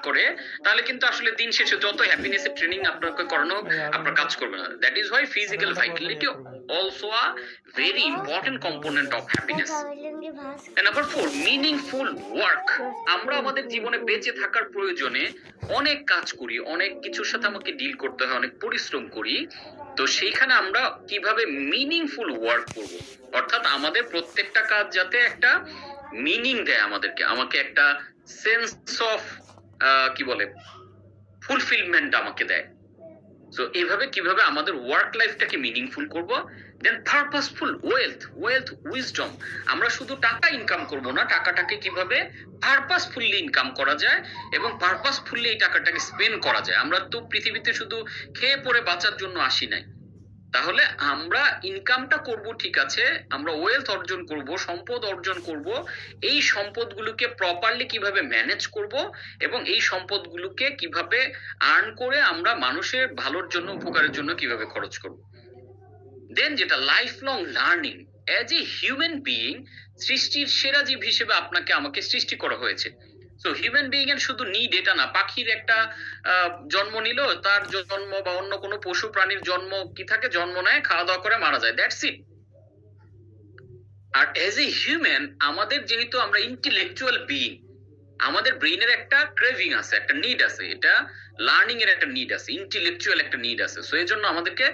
করে, তাহলে কিন্তু আসলে দিন শেষে যত হ্যাপিনেস এর ট্রেনিং আপনাকে করানো হোক, আপনার কাজ করবে না। That is Y physical Vitality also a very important component of happiness. Number 4, meaningful work. আমরা আমাদের জীবনে বেঁচে থাকার প্রয়োজনে অনেক কাজ করি, অনেক কিছুর সাথে আমাকে ডিল করতে হয়, অনেক পরিশ্রম করি। তো সেইখানে আমরা কিভাবে মিনিংফুল ওয়ার্ক করব, অর্থাৎ আমাদের প্রত্যেকটা কাজ যাতে একটা মিনিং দেয় আমাদেরকে, আমাকে একটা সেন্স অফ কি বলে ফুলফিলমেন্ট আমাকে দেয়। সো এইভাবে কিভাবে আমাদের ওয়ার্ক লাইফটাকে মিনিংফুল করব। দেন পারপাসফুল ওয়েলথ উইজডম। আমরা শুধু টাকা ইনকাম করব না, টাকাটাকে কিভাবে পারপাসফুলি ইনকাম করা যায় এবং পারপাসফুলি এই টাকাটাকে স্পেন্ড করা যায়। আমরা তো পৃথিবীতে শুধু খেয়ে পরে বাঁচার জন্য আসি নাই। তাহলে আমরা ইনকামটা করব ঠিক আছে, আমরা ওয়েলথ অর্জন করব, সম্পদ অর্জন করব, এই সম্পদগুলোকে প্রপারলি কিভাবে ম্যানেজ করব এবং এই সম্পদগুলোকে কিভাবে আর্ন করে আমরা মানুষের ভালোর জন্য, উপকারের জন্য কিভাবে খরচ করব। দেন যেটা life long learning. As a human being, সৃষ্টির সেরা জীব হিসেবে আপনাকে আমাকে সৃষ্টি করা হয়েছে। সো হিউম্যান বিইং এর শুধু নিড এটা না, পাখির একটা জন্ম নিল, তার জন্ম বা অন্য কোনো পশু প্রাণীর জন্ম কি থাকে, জন্ম নেয়, খাওয়া দাওয়া করে মারা যায়, দ্যাটস ইট। আর এজ এ হিউম্যান আমাদের যেহেতু আমরা ইন্টেলেকচুয়াল বিইং, আমাদের ব্রেইনের একটা ক্রেভিং আছে, একটা নিড আছে, এটা লার্নিং এর একটা নিড আছে, ইন্টেলেকচুয়াল একটা নিড আছে। সো এই জন্য আমাদেরকে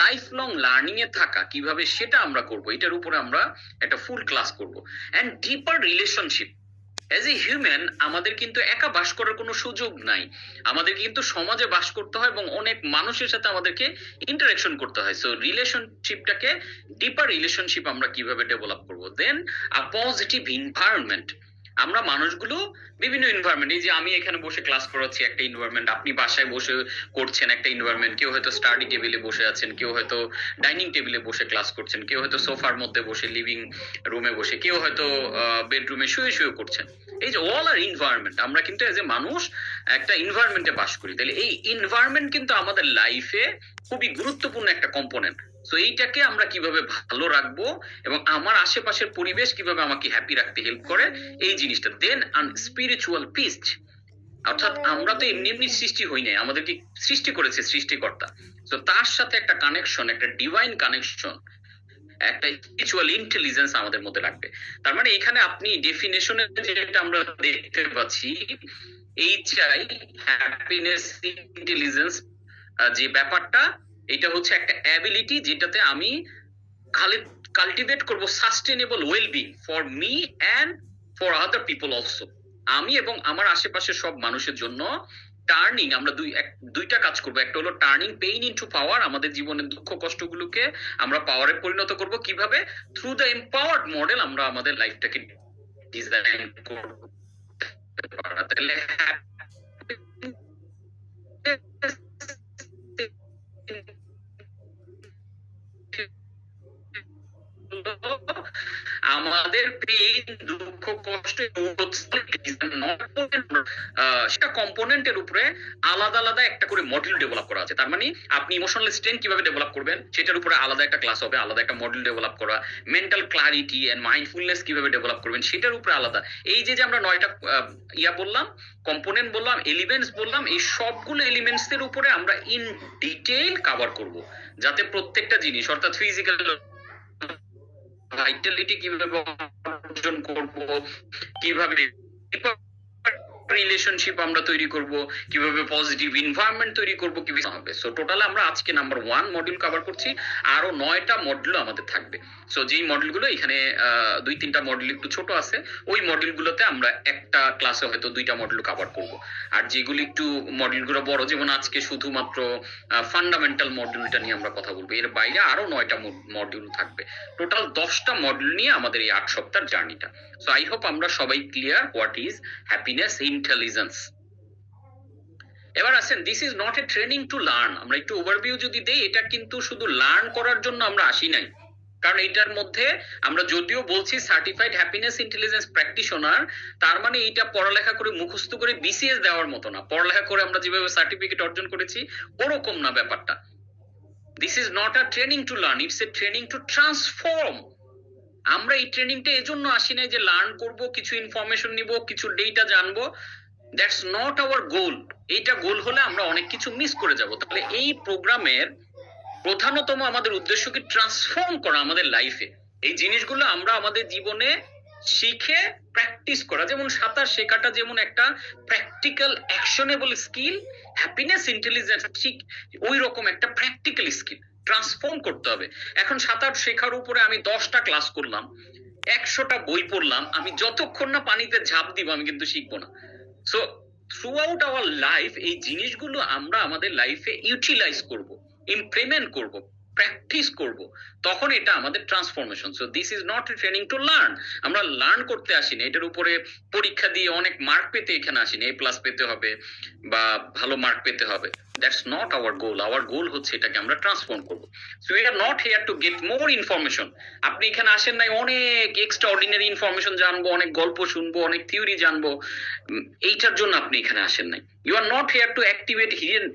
লাইফ লং লার্নিং এ থাকা কিভাবে সেটা আমরা করব, এটার উপরে আমরা একটা ফুল ক্লাস করব। And deeper relationship. As a human আমাদের কিন্তু একা বাস করার কোনো সুযোগ নাই, আমাদের কিন্তু সমাজে বাস করতে হয় এবং অনেক মানুষের সাথে আমাদেরকে ইন্টারাকশন করতে হয়। সো রিলেশনশিপটাকে, ডিপার রিলেশনশিপ আমরা কিভাবে ডেভেলপ করব। দেন আ পজিটিভ এনভায়রনমেন্ট। আমরা মানুষগুলো বিভিন্ন এনভায়রনমেন্ট, এই যে আমি এখানে বসে ক্লাস করাচ্ছি একটা এনভায়রনমেন্ট, আপনি বাসায় বসে করছেন একটা এনভায়রনমেন্ট, কেউ হয়তো স্টাডি টেবিলে বসে আছেন, কেউ হয়তো ডাইনিং টেবিলে বসে ক্লাস করছেন, কেউ হয়তো সোফার মধ্যে বসে লিভিং রুমে বসে, কেউ হয়তো বেডরুমে শুয়ে শুয়ে করছেন। এই যে অল আর এনভায়রনমেন্ট, আমরা কিন্তু এজ এ মানুষ একটা এনভায়রনমেন্টে বাস করি। তাহলে এই এনভায়রনমেন্ট কিন্তু আমাদের লাইফে খুবই গুরুত্বপূর্ণ একটা কম্পোনেন্ট। সো এইটাকে আমরা কিভাবে ভালো রাখবো এবং আমার আশেপাশের পরিবেশ কিভাবে আমাকে হ্যাপি রাখতে হেল্প করে, এই জিনিসটা। দেন স্পিরিচুয়াল পিস। অর্থাৎ আমরা তো এমনি এমনি সৃষ্টি হই নাই, আমাদেরকে সৃষ্টি করেছে সৃষ্টিকর্তা। তো তার সাথে একটা কানেকশন, একটা ডিভাইন কানেকশন, একটা স্পিরিচুয়াল ইন্টেলিজেন্স আমাদের মধ্যে লাগবে। তার মানে এখানে আপনি ডেফিনেশনে যেটা আমরা দেখতে পাচ্ছি, এইচআই হ্যাপিনেস ইন্টেলিজেন্স যে ব্যাপারটা, এটা হচ্ছে একটা অ্যাবিলিটি যেটাতে আমি কাল্টিভেট করব sustainable wellbeing for me and for other people also. আমি এবং আমার আশেপাশের সব মানুষের জন্য টার্নিং, আমরা দুইটা কাজ করব। একটা হলো টার্নিং পেইন ইনটু পাওয়ার, আমাদের জীবনের দুঃখ কষ্টগুলোকে আমরা পাওয়ারে পরিণত করব কিভাবে, থ্রু দ্য এম্পাওয়ার্ড মডেল আমরা আমাদের লাইফটাকে ডিজাইন করব। তাহলে আমাদের পেইন, দুঃখ, কষ্ট সেটা কম্পোনেন্টের উপরে আলাদা আলাদা একটা করে মডিউল ডেভেলপ করা আছে। তার মানে আপনি ইমোশনাল স্ট্রেংথ কিভাবে ডেভেলপ করবেন সেটার উপরে আলাদা একটা ক্লাস হবে, আলাদা একটা মডিউল ডেভেলপ করা। মেন্টাল ক্লারিটি এন্ড মাইন্ডফুলনেস কিভাবে ডেভেলপ করবেন সেটার উপরে আলাদা। এই যে আমরা 9টা বললাম, কম্পোনেন্ট বললাম, এলিমেন্টস বললাম, এই সবগুলো এলিমেন্টস এর উপরে আমরা ইন ডিটেইল কভার করব, যাতে প্রত্যেকটা জিনিস, অর্থাৎ ফিজিক্যাল ভাইটালিটি কিভাবে অর্জন করব, কিভাবে রিলেশনশিপ আমরা তৈরি করব, কিভাবে পজিটিভ এনভায়রনমেন্ট তৈরি করব, কিভাবে হবে। সো টোটাল আমরা আজকে নাম্বার 1 মডিউল কভার করছি, আরো 9টা মডিউল আমাদের থাকবে। সো যেই মডিউলগুলো এখানে 2-3টা মডিউল একটু ছোট আছে, ওই মডিউলগুলোতে আমরা একটা ক্লাসে হয়তো 2টা মডিউল কভার করব। আর যেগুলো একটু মডিউলগুলো বড়, যেমন আজকে শুধুমাত্র ফান্ডামেন্টাল মডিউলটা নিয়ে আমরা কথা বলবো, এর বাইরে আরো 9টা মডিউল থাকবে। টোটাল 10টা মডিউল নিয়ে আমাদের এই 8 সপ্তাহের জার্নিটা। সো আই হোপ আমরা সবাই clear what is happiness intelligence. এবার আসেন, this is not a training to learn. আমরা একটু ওভারভিউ যদি দেই, এটা কিন্তু শুধু লার্ন করার জন্য আমরা আসি নাই। কারণ এটার মধ্যে আমরা যদিও বলছি সার্টিফাইড হ্যাপিনেস ইন্টেলিজেন্স প্র্যাকটিশনার, তার মানে এটা পড়ালেখা করে মুখস্থ করে বিসিএস দেওয়ার মতো না। পড়ালেখা করে আমরা যেভাবে সার্টিফিকেট অর্জন করেছি ওরকম না ব্যাপারটা। This is not a training to learn, it's a training to transform. আমরা এই ট্রেনিংটা এজন্য আসি নাই যে লার্ন করব, কিছু ইনফরমেশন নিব, কিছু ডেটা জানবো। দ্যাটস নট আওয়ার গোল। এইটা গোল হলে আমরা অনেক কিছু মিস করে যাব। তাহলে এই প্রোগ্রামের প্রধানতম আমাদের উদ্দেশ্য কি ট্রান্সফর্ম করা আমাদের লাইফে। এই জিনিসগুলো আমরা আমাদের জীবনে শিখে প্র্যাকটিস করা। যেমন সাঁতার শেখাটা যেমন একটা practical actionable skill, happiness intelligence ঠিক ওই রকম একটা প্র্যাকটিক্যাল স্কিল। ট্রান্সফর্ম করতে হবে। এখন সাঁতার শেখার উপরে আমি 10টা ক্লাস করলাম, 100টা বই পড়লাম, আমি যতক্ষণ না পানিতে ঝাঁপ দিব আমি কিন্তু শিখবো না। So through out our life এই জিনিসগুলো আমরা আমাদের লাইফে ইউটিলাইজ করব, ইমপ্লিমেন্ট করব, প্র্যাকটিস করব, তখন এটা আমাদের transformation. So this is not training to learn. আমরা লার্ন করতে আসিনি, এটার উপরে পরীক্ষা দিয়ে অনেক মার্ক পেতে এখানে আসিনি, এ প্লাস পেতে হবে বা ভালো মার্ক পেতে হবে। That's not our goal. Hour গোল হচ্ছে এটাকে আমরা ট্রান্সফর্ম করব। So we are not here to get more information. আপনি এখানে আসেন নাই অনেক এক্সট্রা অর্ডিনারি ইনফরমেশন জানবো, অনেক গল্প শুনবো, অনেক থিওরি জানবো, এইটার জন্য আপনি এখানে আসেন নাই। You are not here to activate hidden,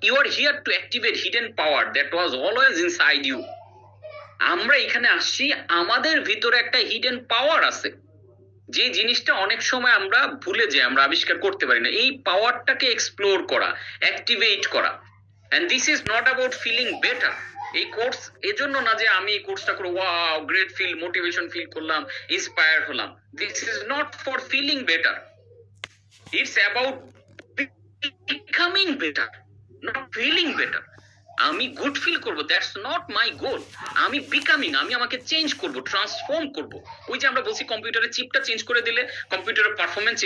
you are here to activate hidden power that was always inside you. আমরা এখানে আসছি, আমাদের ভিতরে একটা হিডেন পাওয়ার আছে, যে জিনিসটা অনেক সময় আমরা ভুলে যাই, আমরা আবিষ্কার করতে পারি না। এই পাওয়ারটাকে এক্সপ্লোর করা, অ্যাক্টিভেট করা। And this is not about feeling better. এই কোর্স এজন্য না যে আমি এই কোর্সটা করে wow great feel, motivation feel করলাম, ইন্সপায়ার হলাম। দিস ইজ নট ফর ফিলিং বেটার, ইটস অ্যাবাউট বিকামিং বেটার, not feeling better. আমি গুড ফিল করব, দ্যাটস নট মাই গোল। আমি বিকামিং, আমি আমাকে চেঞ্জ করব, ট্রান্সফর্ম করব। ওই যে আমরা বলছি কম্পিউটারের চিপটা চেঞ্জ করে দিলে কম্পিউটারের পারফরমেন্স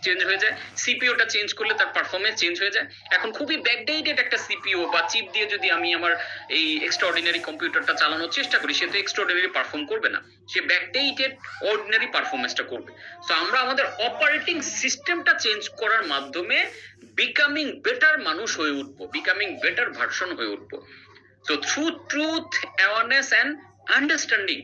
চেঞ্জ হয়ে যায়, সিপিইউটা চেঞ্জ করলে তার পারফরমেন্স চেঞ্জ হয়ে যায়। এখন খুবই ব্যাকডেটেড একটা সিপিইউ বা চিপ দিয়ে যদি আমি আমার এই এক্সট্রাঅর্ডিনারি কম্পিউটারটা চালানোর চেষ্টা করি, সে তো এক্সট্রাঅর্ডিনারি পারফর্ম করবে না, সে ব্যাকডেটেড অর্ডিনারি পারফরমেন্সটা করবে। সো আমরা আমাদের অপারেটিং সিস্টেমটা চেঞ্জ করার মাধ্যমে বিকামিং বেটার মানুষ হয়ে উঠবো, বিকামিং বেটার ভার্সন হয়ে উঠবো। So through truth, awareness and understanding.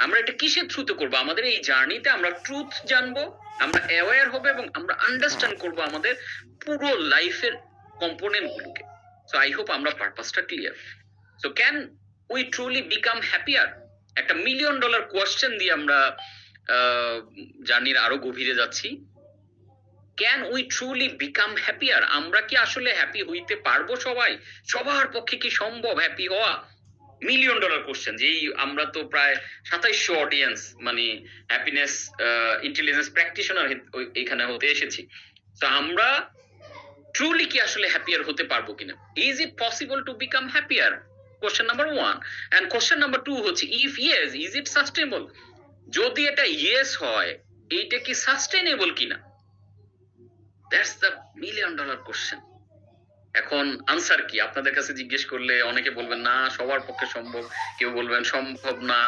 আমরা এটা কিসের থ্রুতে করবো? আমাদের এই জার্নিতে আমরা ট্রুথ জানবো, আমরা অ্যাওয়্যার হবো এবং আমরা আন্ডারস্ট্যান্ড করবো আমাদের পুরো লাইফের কম্পোনেন্ট গুলোকে। সো আই হোপ আমরা পারপাসটা clear. So can we truly become happier? একটা $1 মিলিয়ন কোয়েশ্চেন দিয়ে আমরা জার্নির আরো গভীরে যাচ্ছি। Can we truly become happier? আমরা কি আসলে হ্যাপি হইতে পারবো? সবার পক্ষে কি সম্ভব হ্যাপি হওয়া? $1 মিলিয়ন কোশ্চেন। যেই আমরা তো প্রায় 2700 অডিয়েন্স, মানে হ্যাপিনেস ইন্টেলিজেন্স প্র্যাকটিশনার এখানে হতে এসেছি। তো আমরা ট্রুলি কি আসলে হ্যাপিয়ার হতে পারবো কিনা? Is it possible to become happier? Question number 1। And question number 2 হচ্ছে if yes is it sustainable? যদি এটা ইয়েস হয়, এইটা কি সাস্টেনেবল কিনা? That's the $1 million question. এখন আনসার কি? আপনাদের কাছে জিজ্ঞেস করলে অনেকে বলবেন না সবার পক্ষে সম্ভব, কেউ বলবেন সম্ভব না,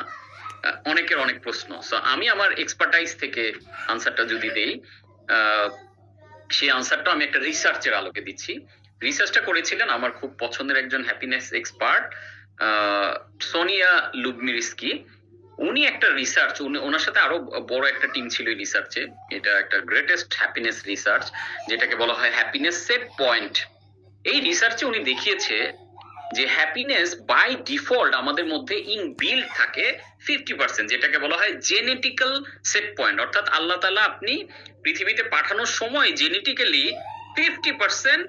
অনেকের অনেক প্রশ্ন। সো আমি আমার এক্সপার্টাইজ থেকে আনসারটা যদি দেই, সেই আনসারটা আমি একটা রিসার্চের আলোকে দিচ্ছি। রিসার্চটা করেছিলেন আমার খুব পছন্দের একজন হ্যাপিনেস এক্সপার্ট, সোনিয়া লুবমিরস্কি। উনি একটা রিসার্চ, ওনার সাথে আরো বড় একটা টিম ছিল এই রিসার্চে। এটা একটা গ্রেটেস্ট হ্যাপিনেস রিসার্চ, যেটাকে বলা হয় হ্যাপিনেস সেট পয়েন্ট। এই রিসার্চে উনি দেখিয়েছে যে হ্যাপিনেস বাই ডিফল্ট আমাদের মধ্যে ইনবিল্ড থাকে 50%, যেটাকে বলা হয় জেনেটিক্যাল সেট পয়েন্ট। অর্থাৎ আল্লাহ তাআলা আপনি পৃথিবীতে পাঠানোর সময় জেনেটিক্যালি 50%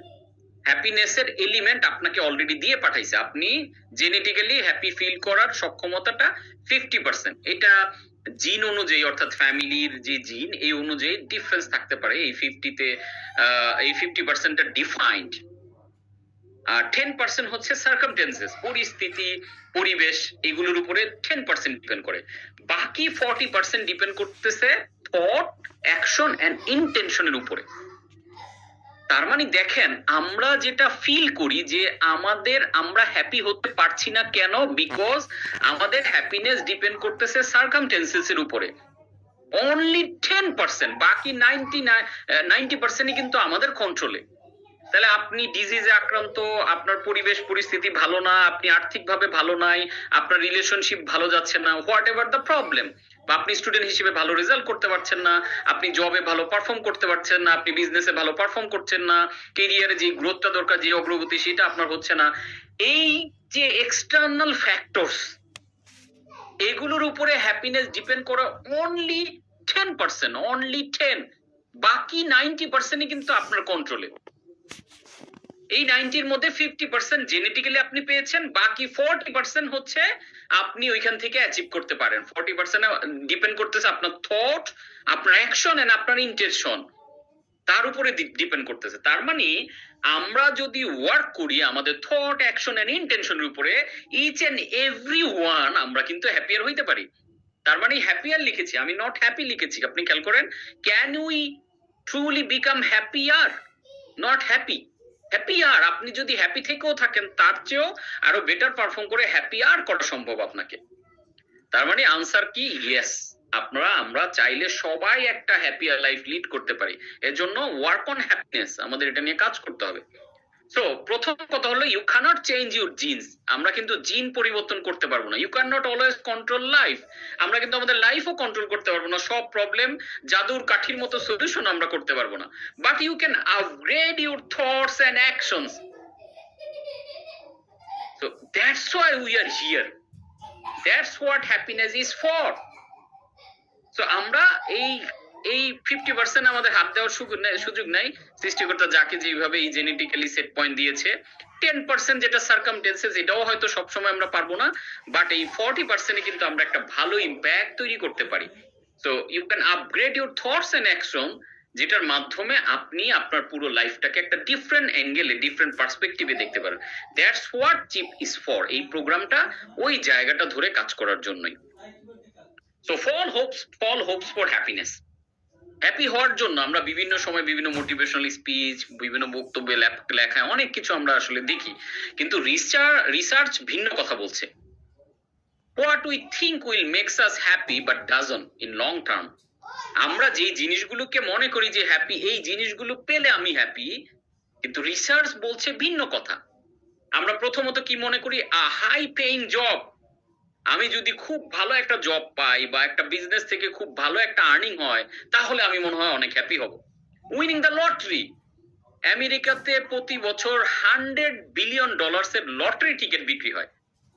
হ্যাপিনেসের এলিমেন্ট আপনাকে অলরেডি দিয়ে পাঠাইছে। আপনি জেনেটিক্যালি হ্যাপি ফিল করার সক্ষমতাটা 50%। এটা জিন অনুযায়ী, অর্থাৎ ফ্যামিলির যে জিন এই অনুযায়ী ডিফারেন্স থাকতে পারে। এই 50% ডিফাইন্ড। আর 10% হচ্ছে সার্কামস্টেন্সেস, পরিস্থিতি, পরিবেশ, এগুলোর উপরে 10% ডিপেন্ড করে। বাকি 40% ডিপেন্ড করতেছে থট, অ্যাকশন এন্ড ইন্টেনশনের উপরে। তার মানে দেখেন, আমরা যেটা ফিল করি যে আমরা হ্যাপি হতে পারছি না কেন? বিকজ আমাদের হ্যাপিনেস ডিপেন্ড করতেছে সার্কামস্টেন্সেস এর উপরে। অনলি 10%, বাকি 90% কিন্তু আমাদের কন্ট্রোলে। তাহলে আপনি ডিজিজে আক্রান্ত, আপনার পরিবেশ পরিস্থিতি ভালো না, আপনি আর্থিকভাবে ভালো নাই, আপনার রিলেশনশিপ ভালো যাচ্ছে না, হোয়াট এভার দ্য প্রবলেম, বা আপনি স্টুডেন্ট হিসেবে ভালো রেজাল্ট করতে পারছেন না, আপনি জবে ভালো পারফর্ম করতে পারছেন না, আপনি বিজনেসে ভালো পারফর্ম করছেন না, ক্যারিয়ারে যে গ্রোথটা দরকার, যে অগ্রগতি সেটা আপনার হচ্ছে না। এই যে এক্সটার্নাল ফ্যাক্টরস, এগুলোর উপরে হ্যাপিনেস ডিপেন্ড করে অনলি 10%, অনলি 10। বাকি 90% কিন্তু আপনার কন্ট্রোলে। এই 90-র মধ্যে 50% জেনেটিক্যালি আপনি পেয়েছেন, বাকি 40% হচ্ছে আপনি ওইখান থেকে অ্যাচিভ করতে পারেন। 40% ডিপেন্ড করতেছে আপনার থট, আপনার অ্যাকশন এন্ড আপনার ইন্টেনশন, তার উপরে ডিপেন্ড করতেছে। তার মানে আমরা যদি ওয়ার্ক করি আমাদের থট, অ্যাকশন এন্ড ইন্টেনশনের উপরে, ইচ এন্ড এভরি ওয়ান আমরা কিন্তু হ্যাপিয়ার হইতে পারি। তার মানে হ্যাপিয়ার লিখেছি, আমি নট হ্যাপি লিখেছি। আপনি খেয়াল করেন, can we truly become happier, not happy. Happier, আপনি যদি হ্যাপি থেকেও থাকেন তার চেয়েও আরো বেটার পারফর্ম করে হ্যাপিয়ার করা সম্ভব আপনাকে। তার মানে আনসার কি? ইয়েস, আমরা চাইলে সবাই একটা হ্যাপিয়ার লাইফ লিড করতে পারি। এর জন্য ওয়ার্ক অন হ্যাপিনেস, আমাদের এটা নিয়ে কাজ করতে হবে। সো প্রথম কথা হলো, you cannot change your genes. আমরা কিন্তু জিন পরিবর্তন করতে পারবো না। You can not always control life. আমরা কিন্তু আমাদের লাইফও কন্ট্রোল করতে পারবো না। সব প্রবলেম জাদুর কাঠির মতো সলিউশন আমরা করতে পারবো না। But you can upgrade your thoughts and actions. So that's why we are here, that's what happiness is for. So আমরা এই 50% আমাদের হাত দেওয়ার সুযোগ নাই। সৃষ্টিকর্তা যাকে যেভাবে এই জেনেটিক্যালি সেট পয়েন্ট দিয়েছে, 10% যেটা সার্কামস্টেন্সেস, এটাও হয়তো সবসময় আমরা পারবো না, বাট এই 40% কিন্তু আমরা একটা ভালো ইম্প্যাক্ট তৈরি করতে পারি। So you can upgrade your thoughts and action, যেটার মাধ্যমে আপনি আপনার পুরো লাইফটাকে একটা ডিফারেন্ট অ্যাঙ্গেলে, ডিফারেন্ট পার্সপেক্টিভে দেখতে পারেন। That's what chip is for. এই প্রোগ্রামটা ওই জায়গাটা ধরে কাজ করার জন্যই। So false hopes for happiness. Happy হওয়ার জন্য আমরা বিভিন্ন সময় বিভিন্ন মোটিভেশনাল স্পিচ, বিভিন্ন বক্তব্য লেখা, অনেক কিছু আমরা আসলে দেখি, কিন্তু রিসার্চ ভিন্ন কথা বলছে। What we think will makes us happy but doesn't in long term. আমরা যে জিনিসগুলোকে মনে করি যে হ্যাপি, এই জিনিসগুলো পেলে আমি হ্যাপি, কিন্তু রিসার্চ বলছে ভিন্ন কথা। আমরা প্রথমত কি মনে করি? High paying job. আমি যদি খুব ভালো একটা জব পাই বা একটা বিজনেস থেকে খুব ভালো একটা আর্নিং হয়, তাহলে আমি মনে হয় অনেক হ্যাপি হব। Winning the lottery. আমেরিকাতে প্রতি বছর $100 বিলিয়ন এর লটারি টিকিট বিক্রি হয়।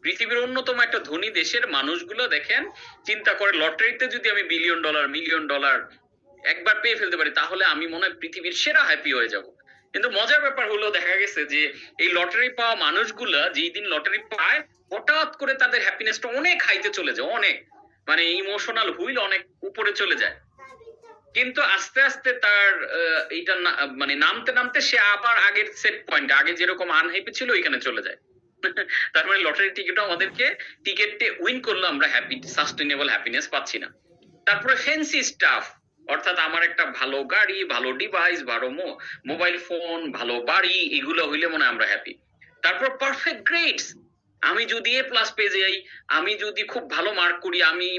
পৃথিবীর অন্যতম একটা ধনী দেশের মানুষগুলো দেখেন, চিন্তা করে লটারিতে যদি আমি মিলিয়ন ডলার একবার পেয়ে ফেলতে পারি, তাহলে আমি মনে হয় পৃথিবীর সেরা হ্যাপি হয়ে যাব। কিন্তু মজার ব্যাপার হলো, দেখা গেছে যে এই লটারি পাওয়া মানুষগুলা যেই দিন লটারি পায়, হঠাৎ করে তাদের হ্যাপিনেসটা অনেক হাইতে চলে যায়, অনেক, মানে ইমোশনাল হুইল অনেক উপরে চলে যায়। কিন্তু আস্তে আস্তে তার এইটা মানে নামতে নামতে সে আবার আগের সেট পয়েন্ট, আগে যেরকম আনহ্যাপি ছিল ওইখানে চলে যায়। তার মানে লটারি টিকিটও আমাদেরকে, টিকিটে উইন করলে আমরা হ্যাপি, সাস্টেনেবল হ্যাপিনেস পাচ্ছি না। তারপরে ফ্যান্সি স্টাফ, অর্থাৎ আমার একটা ভালো গাড়ি, ভালো ডিভাইস, ভালো মোবাইল ফোন, ভালো বাড়ি, এগুলো হইলে মনে হয় আমরা হ্যাপি। তারপর পারফেক্ট গ্রেডস, আমি যদি A+ পেয়ে যাই, আমি যদি খুব ভালো মার্ক করি, আমি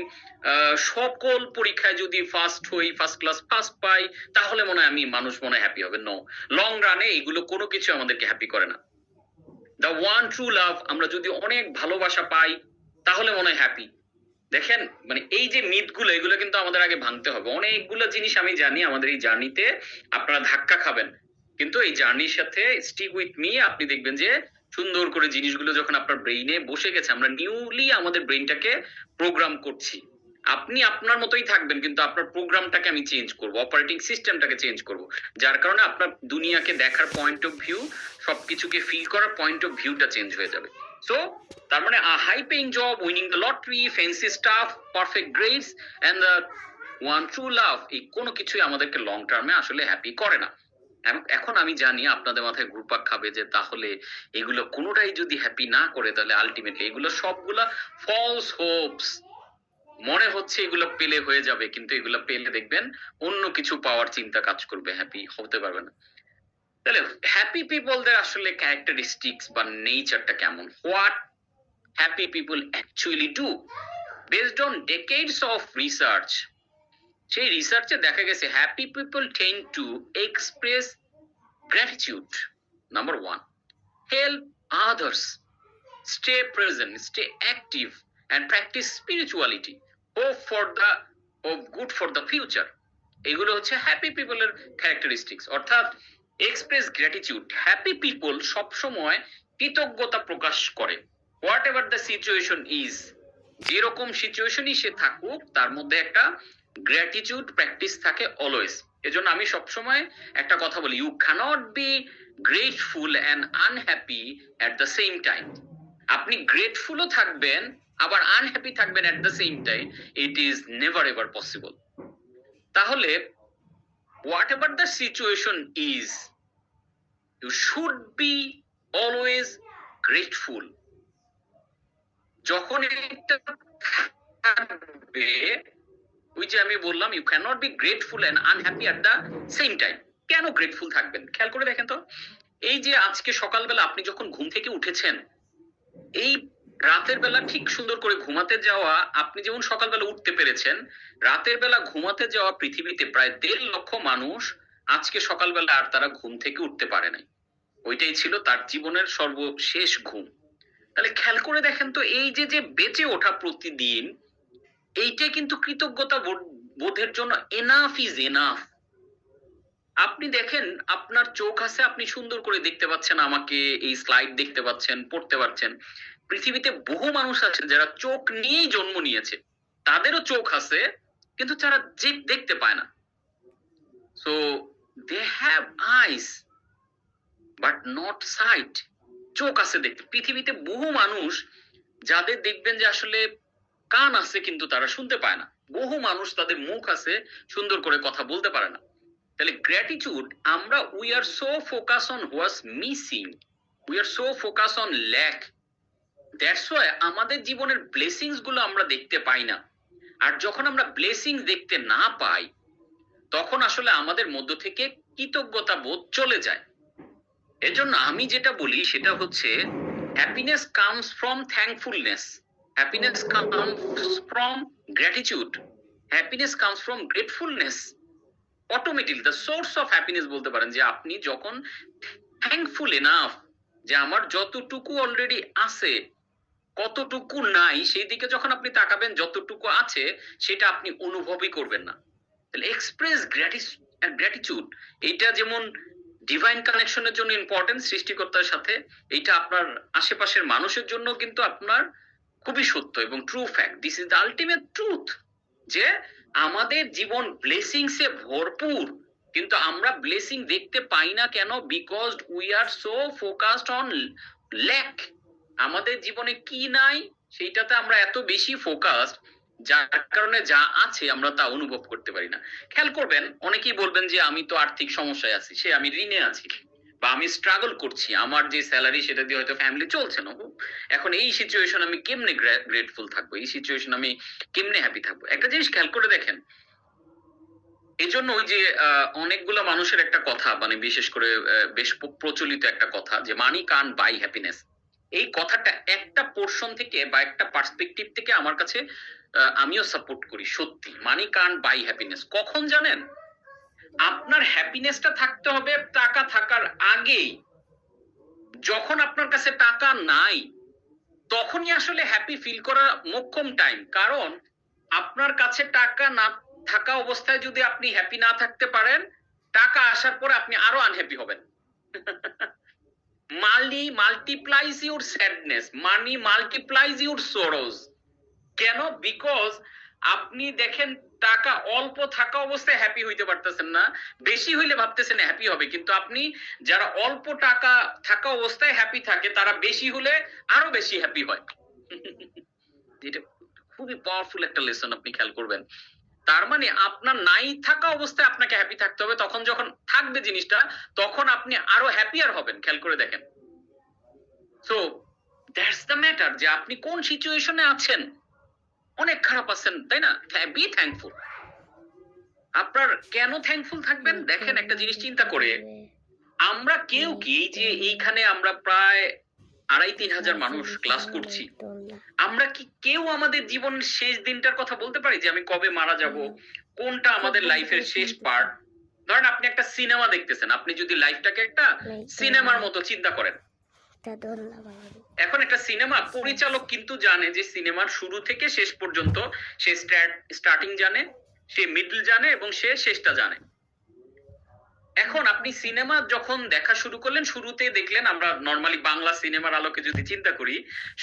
সকল পরীক্ষায় যদি ফার্স্ট হই, ফার্স্ট ক্লাস ফার্স্ট পাই, তাহলে মনে হয় মানুষ মনে হয় হ্যাপি হবে। নো, লং রানে এগুলো কোনো কিছু আমাদেরকে হ্যাপি করে না। দ্য ওয়ান ট্রু লাভ, আমরা যদি অনেক ভালোবাসা পাই তাহলে মনে হয় হ্যাপি। দেখেন, মানে এই যে মিথগুলো, এগুলো কিন্তু আমাদের আগে ভাঙতে হবে। অনেকগুলো জিনিস আমি জানি, আমাদের এই জার্নিতে আপনারা ধাক্কা খাবেন, কিন্তু এই জার্নির সাথে স্টিক উইথ মি, আপনি দেখবেন যে সুন্দর করে জিনিসগুলো যখন আপনার ব্রেইনে বসে গেছে, আমরা নিউলি আমাদের ব্রেইনটাকে প্রোগ্রাম করছি। আপনি আপনার মতোই থাকবেন, কিন্তু আপনার প্রোগ্রামটাকে আমি চেঞ্জ করব, অপারেটিং সিস্টেমটাকে চেঞ্জ করব, যার কারণে আপনার দুনিয়াকে দেখার পয়েন্ট অফ ভিউ, সবকিছুকে ফিল করার পয়েন্ট অফ ভিউটা চেঞ্জ হয়ে যাবে। সো তার মানে high paying job, winning the lottery, fancy stuff, perfect grades and the one true love, এই কোনো কিছুই আমাদেরকে লং টার্মে আসলে হ্যাপি করে না। এখন আমি জানি আপনাদের মাথায় ঘুরপাক খাবে যে তাহলে এগুলো কোনোটাই যদি হ্যাপি না করে, তাহলে আলটিমেটলি এগুলো সবগুলা ফলস হোপস। মনে হচ্ছে এগুলো পেলে হয়ে যাবে, কিন্তু এগুলো পেলে দেখবেন অন্য কিছু পাওয়ার চিন্তা কাজ করবে, হ্যাপি হতে পারবে না। তাহলে হ্যাপি পিপলদের আসলে ক্যারেক্টারিস্টিক্স বা নেচারটা কেমন? What happy people actually do based on decades of research. সেই রিসার্চে দেখা গেছে happy people tend to express gratitude, number 1, help others, stay present, stay active, and practice spirituality, hope good for the future. এগুলো হচ্ছে happy পিপলের characteristics, অর্থাৎ express gratitude. Happy people সব সময় কৃতজ্ঞতা প্রকাশ করে, what ever the situation is, যেরকম সিচুয়েশনই সে থাকুক, তার মধ্যে একটা গ্র্যাটিটিউড প্র্যাকটিস থাকে অলওয়েজ। এজন্য আমি সবসময় একটা কথা বলি, you can't be grateful and unhappy at the same time. আপনি গ্রেটফুলও থাকবেন আবার আনহ্যাপি থাকবেন at the same time, it is never ever possible. তাহলে whatever the situation is, you should be always grateful. যখন এটা থাকবে, ওই যে আমি বললাম, you can't be grateful and unhappy at the same time. কেন গ্রেটফুল থাকবেন খেয়াল করে দেখেন তো। এই যে আজকে সকালবেলা আপনি যখন ঘুম থেকে উঠেছেন, এই রাতের বেলা ঠিক সুন্দর করে ঘুমাতে যাওয়া, আপনি যেমন সকালবেলা উঠতে পেরেছেন, রাতের বেলা ঘুমাতে যাওয়া পৃথিবীতে প্রায় 1.5 লক্ষ মানুষ আজকে সকালবেলা আর তারা ঘুম থেকে উঠতে পারে নাই। ওইটাই ছিল তার জীবনের সর্বশেষ ঘুম। তাহলে খেয়াল করে দেখেন তো, এই যে যে বেঁচে ওঠা প্রতিদিন, এইটাই কিন্তু কৃতজ্ঞতা বোধের জন্য এনাফ ইজ এনাফ। আপনি দেখেন, আপনার চোখ আছে, আপনি সুন্দর করে দেখতে পাচ্ছেন, আমাকে এই স্লাইড দেখতে পাচ্ছেন, পড়তে পারছেন। পৃথিবীতে বহু মানুষ আছেন যারা চোখ নিয়েই জন্ম নিয়েছে, তাদেরও চোখ আছে কিন্তু তারা দেখতে পায় না। So they have eyes but not sight. চোখ আছে দেখতে। পৃথিবীতে বহু মানুষ যাদের দেখবেন যে আসলে কান আছে কিন্তু তারা শুনতে পায় না। বহু মানুষ তাদের মুখ আছে, সুন্দর করে কথা বলতে পারে না। তাহলে গ্র্যাটিটিউড, আমরা we are so focus on what's missing, we are so focus on lack, that's why আমাদের জীবনের ব্লেসিংস গুলো আমরা দেখতে পাই না। আর যখন আমরা ব্লেসিংস দেখতে না পাই, তখন আসলে আমাদের মধ্য থেকে কৃতজ্ঞতা বোধ চলে যায়। এজন্য আমি যেটা বলি সেটা হচ্ছে, happiness comes from থ্যাঙ্কফুলনেস, happiness comes from gratitude, happiness comes from gratefulness. Automatically the source of happiness বলতে পারেন যে আপনি যখন থ্যাঙ্কফুল এনাফ, যে আমার যতটুকু অলরেডি আছে, কতটুকু নাই সেই দিকে যখন আপনি তাকাবেন, যতটুকু আছে সেটা আপনি অনুভবই করবেন না। তাহলে এক্সপ্রেস গ্র্যাটিটিউড, এইটা যেমন ডিভাইন কানেকশনের জন্য ইম্পর্টেন্ট সৃষ্টিকর্তার সাথে, এইটা আপনার আশেপাশের মানুষের জন্য কিন্তু আপনার খুবই সত্য এবং true fact. This is the ultimate truth, যে আমাদের জীবন ব্লেসিংস এ ভরপুর, কিন্তু আমরা ব্লেসিং দেখতে পাই না কেন? Because we are so focused on lack. আমাদের জীবনে কি নাই সেইটাতে আমরা এত বেশি ফোকাসড, যার কারণে যা আছে আমরা তা অনুভব করতে পারি না। খেয়াল করবেন, অনেকেই বলবেন যে আমি তো আর্থিক সমস্যায় আছি, সে আমি ঋণে আছি, বা আমি স্ট্রাগল করছি, আমার যে স্যালারি সেটা দিয়ে হয়তো ফ্যামিলি চলছে না। এখন এই সিচুয়েশন আমি কেমনে গ্রেটফুল থাকবো? এই সিচুয়েশন আমি কেমনে হ্যাপি থাকবো? একটা জিনিস খেয়াল করে দেখেন, এই জন্য ওই যে অনেকগুলো মানুষের একটা কথা, মানে বিশেষ করে বেশ প্রচলিত একটা কথা, যে মানি কান বাই হ্যাপিনেস। এই কথাটা একটা পোর্শন থেকে বা একটা পার্সপেক্টিভ থেকে আমার কাছে আমিও সাপোর্ট করি। সত্যি, মানি কান বাই হ্যাপিনেস। কখন জানেন? আপনার হ্যাপিনেসটা থাকতে হবে টাকা থাকার আগেই। যখন আপনার কাছে টাকা নাই, তখনই আসলে হ্যাপি ফিল করা মোক্ষম টাইম। কারণ আপনার কাছে টাকা না থাকা অবস্থায় যদি আপনি হ্যাপি না থাকতে পারেন, টাকা আসার পরে আপনি আরো আনহ্যাপি হবেন। Money multiplies your sadness, money multiplies your sorrows. কেন? বিকজ আপনি দেখেন, টাকা অল্প থাকা অবস্থায় হ্যাপি হইতে পারতেছেন না, বেশি হইলে ভাবতেছেন হ্যাপি হবে। কিন্তু আপনি যারা অল্প টাকা থাকা অবস্থায় হ্যাপি থাকে, তারা বেশি হলে আরো বেশি হ্যাপি হয়। এটা খুবই পাওয়ারফুল একটা লেসন, আপনি খেয়াল করবেন। তার মানে আপনার নাই থাকা অবস্থায় আপনাকে হ্যাপি থাকতে হবে, তখন যখন থাকবে জিনিসটা, তখন আপনি আরো হ্যাপিয়ার হবেন। খেয়াল করে দেখেন। সো দ্যাটস দ্য ম্যাটার, যে আপনি কোন সিচুয়েশনে আছেন। অনেক খারাপ আছেন, তাই না? B thankful. আপনার কেন থ্যাঙ্কফুল থাকবেন? দেখেন একটা জিনিস চিন্তা করে, আমরা কেউ কি, যে এইখানে আমরা প্রায় 2,500-3 হাজার মানুষ ক্লাস করছি, আমরা কি কেউ আমাদের জীবনের শেষ দিনটার কথা বলতে পারি যে আমি কবে মারা যাব, কোনটা আমাদের লাইফের শেষ পার্ট? ধরেন আপনি একটা সিনেমা দেখতেছেন, আপনি যদি লাইফটাকে একটা সিনেমার মতো চিন্তা করেন, এখন একটা সিনেমা পরিচালক কিন্তু জানে যে সিনেমার শুরু থেকে শেষ পর্যন্ত সে স্টার্টিং জানে, সে মিডল জানে এবং সে শেষটা জানে। এখন আপনি সিনেমা যখন দেখা শুরু করলেন, শুরুতে দেখলেন, আমরা নর্মালি বাংলা সিনেমার আলোকে যদি চিন্তা করি,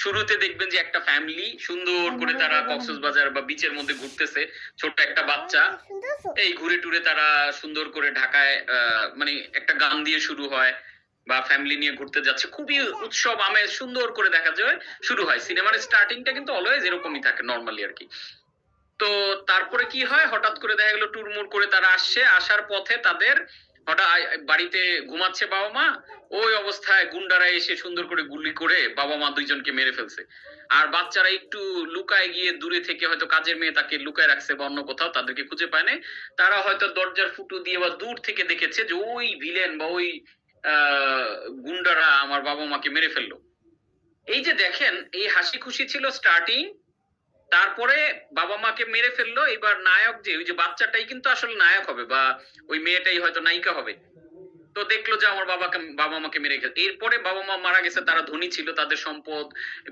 শুরুতে দেখবেন যে একটা ফ্যামিলি সুন্দর করে তারা কক্সবাজার বা বিচের মধ্যে ঘুরতেছে, ছোট্ট একটা বাচ্চা এই ঘুরে টুরে তারা সুন্দর করে ঢাকায় মানে একটা গান দিয়ে শুরু হয়, বা ফ্যামিলি নিয়ে ঘুরতে যাচ্ছে, খুবই উৎসব আমেজ সুন্দর করে দেখা যায় শুরু হয়। সিনেমার স্টার্টিংটা কিন্তু অলওয়েজ এরকমই থাকে নর্মালি আর কি। তো তারপরে কি হয়, হঠাৎ করে দেখা গেলো টুরমুর করে তারা আসছে, আসার পথে তাদের হঠাৎ বাড়িতে ঘুমাচ্ছে বাবা মা, ওই অবস্থায় গুন্ডারা এসে সুন্দর করে গুলি করে বাবা মা দুইজনকে মেরে ফেলছে। আর বাচ্চারা একটু লুকায় গিয়ে দূরে থেকে, হয়তো কাজের মেয়ে তাকে লুকায় রাখছে বা অন্য কোথাও, তাদেরকে খুঁজে পায় নাই। তারা হয়তো দরজার ফুটো দিয়ে বা দূর থেকে দেখেছে যে ওই ভিলেন বা ওই আহ গুন্ডারা আমার বাবা মাকে মেরে ফেললো। এই যে দেখেন, এই হাসি খুশি ছিল স্টার্টিং, তারপরে বাবা মাকে মেরে ফেললো। এবার নায়ক যে ওই যে বাচ্চাটাই কিন্তু আসলে নায়ক হবে, বা ওই মেয়েটাই হয়তো নায়িকা হবে। তো দেখলো যে আমার বাবা মাকে মেরে গেছে, এরপরে বাবা মা মারা গেছে, তারা ধনী ছিল, তাদের সম্পদ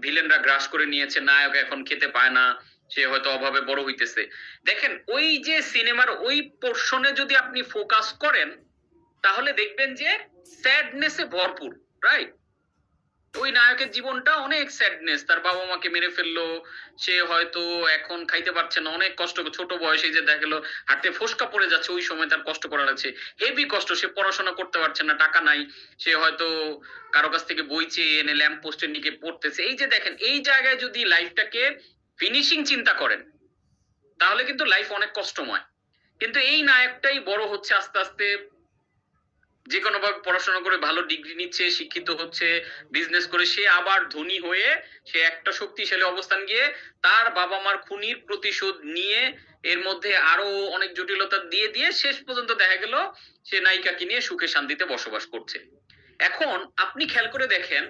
ভিলেনরা গ্রাস করে নিয়েছে, নায়ক এখন খেতে পায় না, সে হয়তো অভাবে বড় হইতেছে। দেখেন ওই যে সিনেমার ওই পোর্শনে যদি আপনি ফোকাস করেন, তাহলে দেখবেন যে স্যাডনেসে ভরপুর, রাইট? ওই নায়কের জীবনটা অনেক স্যাডনেস, তার বাবা মাকে মেরে ফেললো, সে হয়তো এখন খাইতে পারছে না, অনেক কষ্ট, ছোট বয়সে যে দেখা গেলো হাতে ফোসকা পড়ে যাচ্ছে, ওই সময় তার কষ্ট করা লাগছে, হেভি কষ্ট, সে পড়াশোনা করতে পারছে না, টাকা নাই, সে হয়তো কারো কাছ থেকে বই চেয়ে এনে ল্যাম্প পোস্টের নিচে পড়তেছে। এই যে দেখেন, এই জায়গায় যদি লাইফটাকে ফিনিশিং চিন্তা করেন, তাহলে কিন্তু লাইফ অনেক কষ্টময়। কিন্তু এই নায়কটাই বড় হচ্ছে আস্তে আস্তে, যে কোনো ভাবে পড়াশোনা করে ভালো ডিগ্রি নিচ্ছে, শিক্ষিত হচ্ছে, বিজনেস করে সে আবার ধনী হয়ে সে একটা শক্তিশালী অবস্থান গিয়ে তার বাবা মার খুনির প্রতিশোধ নিয়ে, এর মধ্যে আরো অনেক জটিলতা দিয়ে দিয়ে শেষ পর্যন্ত দেখা গেল সে নায়িকাকে নিয়ে সুখে শান্তিতে বসবাস করছে। এখন আপনি খেয়াল করে দেখেন,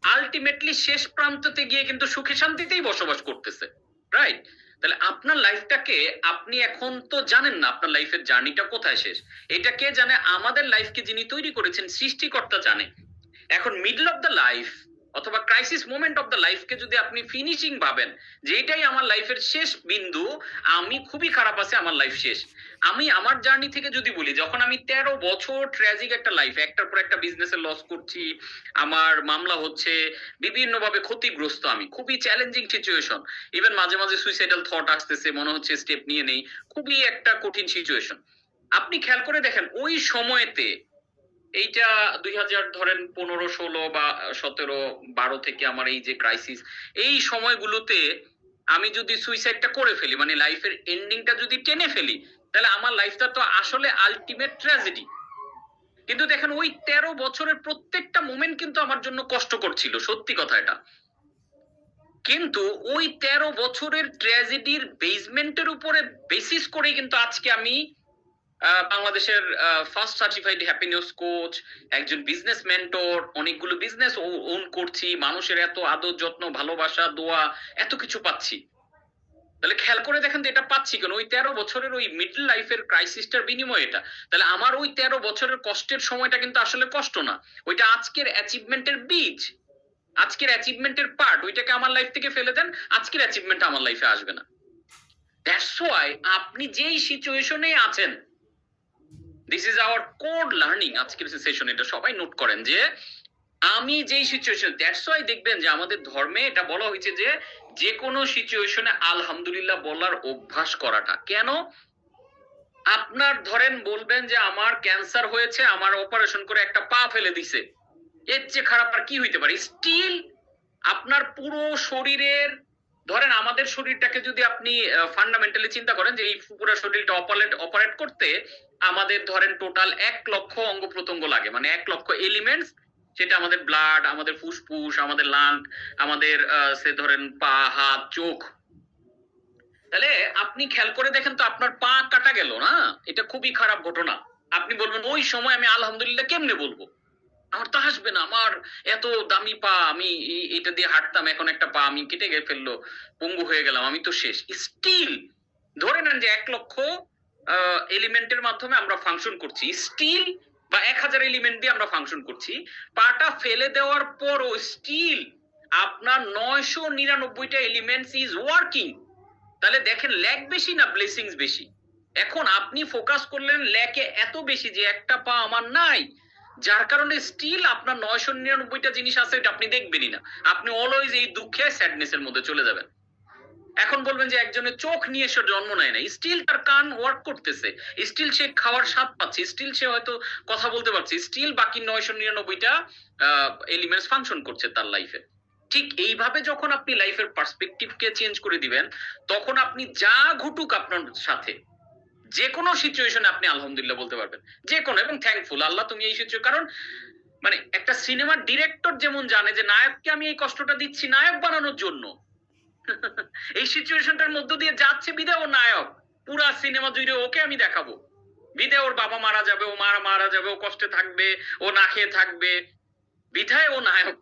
আলটিমেটলি শেষ প্রান্ততে গিয়ে কিন্তু সুখে শান্তিতেই বসবাস করতেছে, রাইট? তাহলে আপনার লাইফটাকে আপনি এখন তো জানেন না আপনার লাইফের জার্নিটা কোথায় শেষ। এটা কে জানে? আমাদের লাইফকে যিনি তৈরি করেছেন, সৃষ্টিকর্তা জানে। এখন মিডল অফ দ্য লাইফ অথবা ক্রাইসিস মোমেন্ট অফ দ্য লাইফকে যদি আপনি ফিনিশিং ভাবেন যে এটাই আমার লাইফের শেষ বিন্দু, আমি খুবই খারাপ আছে, আমার লাইফ শেষ। আমি আমার জার্নি থেকে যদি বলি, যখন আমি 13 বছর ট্র্যাজিক একটা লাইফ, একটার পর একটা বিজনেসে লস করছি, আমার মামলা হচ্ছে, বিভিন্ন ভাবে ক্ষতিগ্রস্ত, আমি খুবই চ্যালেঞ্জিং সিচুয়েশন, ইভেন মাঝে মাঝে সুইসাইডাল থট আসতেছে, মনে হচ্ছে স্টেপ নিয়ে নেই, খুবই একটা কঠিন সিচুয়েশন। আপনি খেয়াল করে দেখেন ওই সময়তে, এইটা 2000 ধরেন 15, 16 বা 17, 12 থেকে আমার এই যে ক্রাইসিস, এই সময়গুলোতে আমি যদি সুইসাইডটা করে ফেলি, মানে লাইফের এন্ডিংটা যদি টেনে ফেলি, তাহলে আমার লাইফটা তো আসলে আলটিমেট ট্র্যাজেডি। কিন্তু দেখেন ওই 13 বছরের প্রত্যেকটা মোমেন্ট কিন্তু আমার জন্য কষ্টকর ছিল, সত্যি কথা এটা। কিন্তু ওই 13 বছরের ট্র্যাজেডির বেসমেন্টের উপরে বেসিস করে কিন্তু আজকে আমি বাংলাদেশের ফার্স্ট সার্টিফাইড হ্যাপিনেস কোচ, একজন বিজনেস মেন্টর, অনেকগুলো বিজনেস ওন করছি, মানুষের এত আদর যত্ন ভালোবাসা দোয়া এত কিছু পাচ্ছি। তাহলে খেয়াল করে দেখেন তো এটা পাচ্ছি কেন? ওই 13 বছরের ওই মিডল লাইফের ক্রাইসিসটার বিনিময়ে এটা। তাহলে আমার ওই 13 বছরের কষ্টের সময়টা কিন্তু আসলে কষ্ট না, ওইটা আজকের অ্যাচিভমেন্টের বীজ, আজকের অ্যাচিভমেন্টের পার্ট। ওইটাকে আমার লাইফ থেকে ফেলে দেন, আজকের অ্যাচিভমেন্ট আমার লাইফে আসবে না। দ্যাটস ওয়াই আপনি যেই সিচুয়েশনে আছেন, this is our code learning আজকের সেশন, এটা সবাই নোট করেন যে আমি যেই সিচুয়েশন, দ্যাটস ওয়াই দেখবেন যে আমাদের ধর্মে এটা বলা হয়েছে যে যে কোনো সিচুয়েশনে আলহামদুলিল্লাহ বলার অভ্যাস করাটা। কেন? আপনার ধরেন বলবেন যে আমার ক্যান্সার হয়েছে, আমার অপারেশন করে একটা পা ফেলে দিছে, এর চেয়ে খারাপ আর কি হইতে পারে? স্টিল আপনার পুরো শরীরের, ধরেন আমাদের শরীরটাকে যদি আপনি ফান্ডামেন্টালি চিন্তা করেন যে এই পুরো শরীরটা অপারেট করতে আমাদের ধরেন টোটাল 1 লক্ষ অঙ্গ প্রত্যঙ্গ লাগে, মানে 1 লক্ষ এলিমেন্টস, সেটা আমাদের ব্লাড, আমাদের ফুসফুস, আমাদের লাং, আমাদের সে ধরেন পা হাত চোখ। তাহলে আপনি খেয়াল করে দেখেন তো, আপনার পা কাটা গেল না, এটা খুবই খারাপ ঘটনা। আপনি বলবেন ওই সময় আমি আলহামদুলিল্লাহ কেমনে বলবো? আমার তো আসবে না, আমার এত দামি পা, আমি এটা দিয়ে হাঁটতাম, এখন একটা পা আমি কেটে গিয়ে ফেললো, পঙ্গু হয়ে গেলাম, আমি তো শেষ। স্টিল ধরে নেন যে 1 লক্ষ এলিমেন্টের মাধ্যমে আমরা ফাংশন করছি, স্টিল বা 1000 এলিমেন্ট দিয়ে আমরা ফাংশন করছি, পাটা ফেলে দেওয়ার পরও স্টিল আপনার 999টা এলিমেন্টস ইজ ওয়ার্কিং। তাহলে দেখেন ল্যাক বেশি না ব্লেসিংস বেশি? এখন আপনি ফোকাস করলেন ল্যাকে এত বেশি যে একটা পা আমার নাই, যার কারণে স্টিল আপনার 999টা জিনিস আছে এটা আপনি দেখবেনই না। আপনি অলওয়েজ এই দুঃখে স্যাডনেস এর মধ্যে চলে যাবেন। এখন বলবেন যে একজনের চোখ নিয়ে সে জন্ম নেয় না, স্টিল তার কান ওয়ার্ক করতেছে, স্টিল সে খাওয়ার স্বাদ পাচ্ছে, স্টিল সে হয়তো কথা বলতে পারছে, স্টিল বাকি 999টা এলিমেন্টস ফাংশন করছে তার লাইফে। ঠিক এইভাবে যখন আপনি লাইফের পার্সপেক্টিভকে চেঞ্জ করে দিবেন, তখন আপনি যা ঘটুক আপনার সাথে, যে কোনো সিচুয়েশনে আপনি আলহামদুলিল্লাহ বলতে পারবেন, যে কোনো, এবং থ্যাঙ্কফুল আল্লাহ তুমি এই সিচুয়েশন। কারণ মানে একটা সিনেমার ডিরেক্টর যেমন জানে যে নায়ককে আমি এই কষ্টটা দিচ্ছি নায়ক বানানোর জন্য, এই সিচুয়েশনটার মধ্য দিয়ে যাচ্ছে বিদে ও নায়ক, পুরা সিনেমা জুড়ে ওকে আমি দেখাবো, বিদে ওর বাবা মারা যাবে, ও মারা যাবে, ও কষ্টে থাকবে, ও না খেয়ে থাকবে, বিধায় ও নায়ক।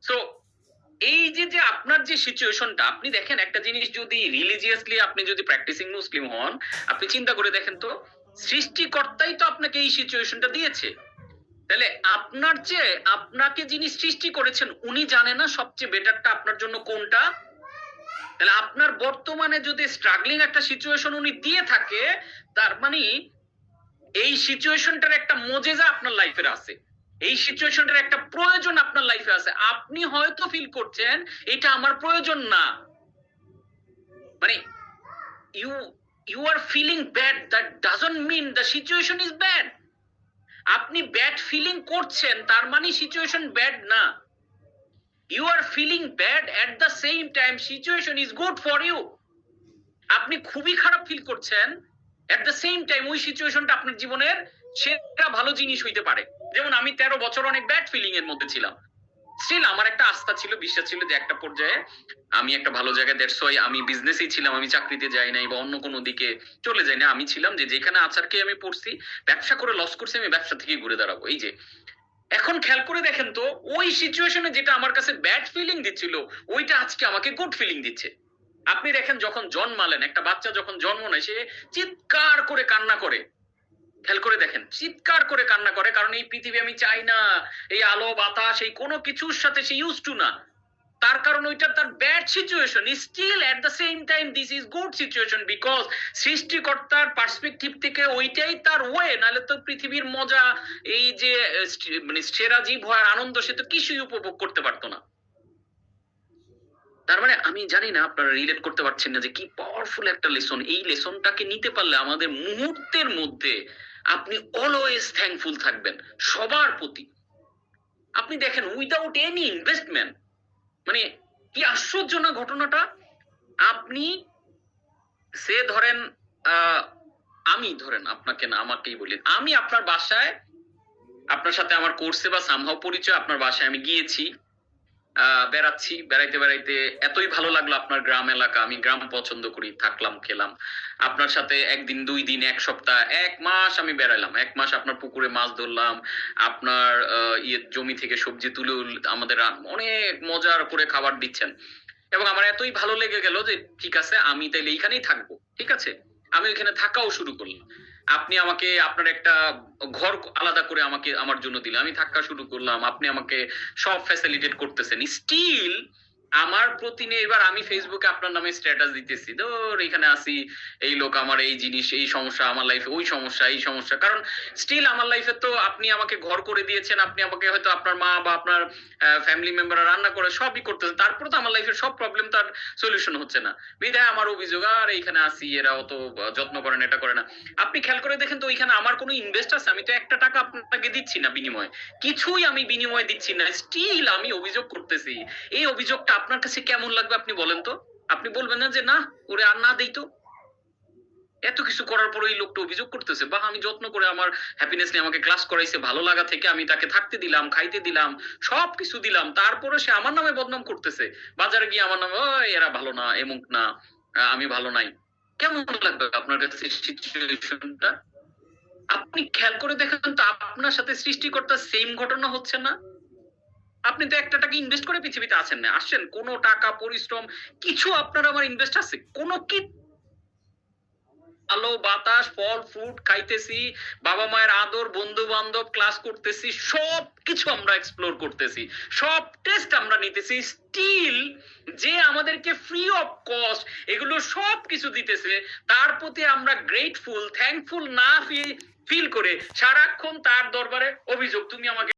সো এই যে যে আপনার যে সিচুয়েশনটা, আপনি দেখেন একটা জিনিস, যদি রিলিজিয়াসলি আপনি যদি প্র্যাকটিসিং মুসলিম হন, আপনি চিন্তা করে দেখেন তো, সৃষ্টিকর্তাই তো আপনাকে এই সিচুয়েশনটা দিয়েছে। তাহলে আপনার যে আপনাকে যিনি সৃষ্টি করেছেন উনি জানে না সবচেয়ে বেটারটা আপনার জন্য কোনটা? তাহলে আপনার বর্তমানে যদি স্ট্রাগলিং একটা সিচুয়েশন উনি দিয়ে থাকে, তার মানে এই সিচুয়েশনটার একটা মজেজা আপনার লাইফের আছে, এই সিচুয়েশনটার একটা প্রয়োজন আপনার লাইফে আছে। আপনি হয়তো ফিল করছেন এটা আমার প্রয়োজন না, মানে you you are feeling bad, that doesn't mean the situation is bad. আপনি ব্যাড ফিলিং করছেন তার মানে সিচুয়েশন ব্যাড না। You are feeling bad at the same time situation is good for you. আপনি খুবই খারাপ ফিল করছেন, এট দ্য সেম টাইম ওই সিচুয়েশনটা আপনার জীবনের সেটা ভালো জিনিস হইতে পারে। যেমন আমি 13 বছর অনেক ব্যাড ফিলিং এর মধ্যে ছিলাম, স্টিল আমার একটা আস্থা ছিল, বিশ্বাস ছিল যে একটা পর্যায়ে আমি একটা ভালো জায়গায়, দ্যাটস ওয়াই আমি বিজনেসেই ছিলাম, আমি চাকরিতে যাই নাই বা অন্য কোনো দিকে চলে যাই না। আমি ছিলাম যে যেখানে আচারকে আমি পড়ছি, ব্যবসা করে লস করছি, আমি ব্যবসা থেকে ঘুরে দাঁড়াবো। এই যে এখন খেয়াল করে দেখেন তো, ওই সিচুয়েশনে যেটা আমার কাছে ব্যাড ফিলিং দিচ্ছিল ওইটা আজকে আমাকে গুড ফিলিং দিচ্ছে। আপনি দেখেন যখন জন্মালেন, একটা বাচ্চা যখন জন্ম নেয় সে চিৎকার করে কান্না করে, খেয়াল করে দেখেন চিৎকার করে কান্না করে, কারণ এই পৃথিবী আমি চাই না, এই আলো বাতাস এই কোনো কিছুর সাথে সে ইউজ টু না, তার কারণ ওইটা তার bad situation. Still at the same time this is good situation, because সৃষ্টিকর্তার পার্সপেক্টিভ থেকে ওইটাই তার ওয়ে, নাহলে তো পৃথিবীর মজা, এই যে মানে সেরা জীব হওয়ার আনন্দ সে তো কিছুই উপভোগ করতে পারতো না। তার মানে আমি জানি না আপনারা রিলেট করতে পারছেন না যে কি পাওয়ারফুল একটা লেসন। এই লেসনটাকে নিতে পারলে আমাদের মুহূর্তের মধ্যে আপনি অলওয়েজ থ্যাঙ্কফুল থাকবেন সবার প্রতি। আপনি দেখেন উইদাউট এনি ইনভেস্টমেন্ট, মানে কি আশ্চর্য না ঘটনাটা। আপনি সে ধরেন আমি ধরেন আপনাকে না আমাকেই বলি, আমি আপনার বাসায়, আপনার সাথে আমার কোর্সে বা সামহাও পরিচয়, আপনার বাসায় আমি গিয়েছি, বেড়াচ্ছি, বেড়াইতে বেড়াইতে এতই ভালো লাগলো আপনার গ্রাম এলাকা, আমি গ্রাম পছন্দ করি, থাকলাম খেলাম আপনার সাথে, একদিন 2 দিন 1 সপ্তাহ 1 মাস আমি বেড়ালাম, 1 মাস আপনার পুকুরে মাছ ধরলাম, আপনার জমি থেকে সবজি তুলে আমাদের অনেক মজার করে খাবার দিচ্ছেন, এবং আমার এতই ভালো লেগে গেল যে ঠিক আছে আমি তাইলে এইখানেই থাকবো। ঠিক আছে, আমি ওইখানে থাকাও শুরু করলাম, আপনি আমাকে আপনার একটা ঘর আলাদা করে আমাকে আমার জন্য দিলে, আমি থাকা শুরু করলাম, আপনি আমাকে সব ফ্যাসিলিটেট করতেছেন। স্টিল আমার প্রতি নিয়ে এবার আমি ফেসবুকে আপনার নামে স্ট্যাটাস দিতেছি, ধর এখানে আসি, এই লোক আমার এই জিনিস, এই সমস্যা আমার লাইফে, ওই সমস্যা এই সমস্যা, কারণ স্টিল আমার লাইফে তো আপনি আমাকে ঘর করে দিয়েছেন, আপনি আমাকে হয়তো আপনার মা বা আপনার ফ্যামিলি মেম্বাররা রান্না করে সবই করতেছেন, তারপরে তো আমার লাইফের সব প্রবলেম তার সলিউশন হচ্ছে না, বিধায় আমার অভিযোগ আর এইখানে আসি এরা অত যত্ন করে না, এটা করে না। আপনি খেয়াল করে দেখেন তো ওইখানে আমার কোনো ইনভেস্ট আছে? আমি তো একটা টাকা আপনাকে দিচ্ছি না বিনিময়ে, কিছুই আমি বিনিময়ে দিচ্ছি না, স্টিল আমি অভিযোগ করতেছি। এই অভিযোগটা আপনার কাছে কেমন লাগবে আপনি বলেন তো? আপনি বলবেন না যে না ওরে আর না দেই তো, এত কিছু করার পর এই লোকটা অভিযোগ করতেছে, বা আমি যত্ন করে আমার হ্যাপিনেস নিয়ে আমাকে ক্লাস করাইছে, ভালো লাগা থেকে আমি তাকে থাকতে দিলাম, খাইতে দিলাম, সবকিছু দিলাম, তারপরে সে আমার নামে বদনাম করতেছে, বাজারে গিয়ে আমার নামে ওই এরা ভালো না, এমুক না, আমি ভালো নাই। কেমন লাগবে আপনার কাছে সিচুয়েশনটা? আপনি খেয়াল করে দেখেন তো আপনার সাথে সৃষ্টিকর্তার সেম ঘটনা হচ্ছে না? আপনি তো একটা টাকা ইনভেস্ট করে পৃথিবীতে আছেন না, আসছেন, কোনো টাকা পরিশ্রম কিছু আপনার আমার ইনভেস্ট আছে কোনো কি? আলো বাতাস ফল ফ্রুট খাইতেছি, বাবা মায়ের আদর, বন্ধু বান্ধব, ক্লাস করতেছি, সব কিছু আমরা এক্সপ্লোর করতেছি, সব টেস্ট আমরা নিতেছি, স্টিল যে আমাদেরকে ফ্রি অফ কস্ট এগুলো সব কিছু দিতেছে, তার প্রতি আমরা গ্রেটফুল থ্যাঙ্কফুল না ফিল করে সারাক্ষণ তার দরবারে অভিযোগ, তুমি আমাকে